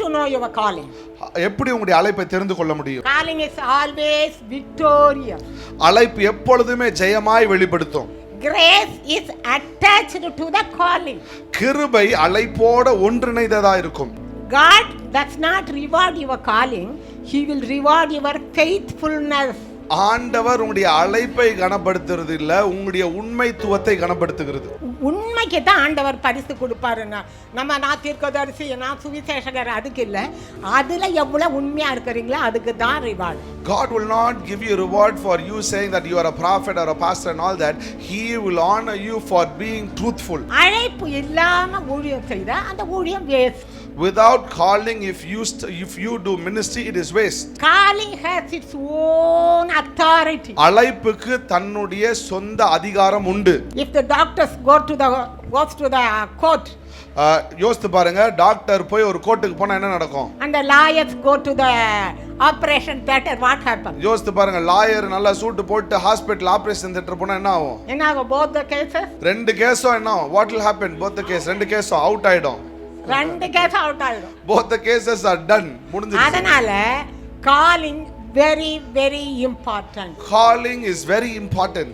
to know your calling? எப்படி உங்களுடைய அழைப்பை தெரிந்து கொள்ள முடியும்? Calling is always victorious. அழைப்பு எப்பொழுதுமே ஜெயமாய் வெளிப்படுத்தும். Grace is attached to the calling. கிருபை அழைப்போட ஒன்றிணைந்ததா இருக்கும். God does not reward your calling, he will reward your faithfulness. ஆண்டவர் உங்களுடைய அழைப்பை கனப்படுத்துறது இல்ல, உங்களுடைய உண்மைத்துவத்தை கனப்படுத்துகிறது. உண்மைக்கு தான் ஆண்டவர் பரிசு கொடுப்பாருங்க. நான் தீர்க்கதரிசி, நான் சுவிசேஷகர் அதுக்கு இல்ல, அதுல எவ்வளவு உண்மையா இருக்கிறீங்களோ அதுக்கு தான் reward. God will not give you reward for you saying that you are a prophet or a pastor and all that. He will honor you for being truthful. அழைப்பு இல்லாம ஊழியம் செய்தா அந்த ஊழியம் waste. Without calling, if you do ministry, it is waste. Calling has its own authority. அழைப்புக்கு தன்னுடைய சொந்த அதிகாரம் உண்டு. If the doctors goes to the court, யோசித்து பாருங்க, டாக்டர் போய் ஒரு கோர்ட்டுக்கு போனா என்ன நடக்கும்? and the lawyers go to the operation theater, what happens? யோசித்து பாருங்க, லாயர் நல்லா சூட் போட்டு ஹாஸ்பிடல் ஆபரேஷன் தியேட்டர் போனா என்ன ஆகும்? என்ன ஆகும்? both the cases, ரெண்டு கேஸும் என்ன ஆகும்? what will happen? both the case, ரெண்டு கேஸும் அவுட் ஆயிடும். ரெண்டு கேஸ் அவுட் ஆயிடும். both the cases are done, முடிஞ்சிருச்சு. அதனால calling very very important. Calling is very important.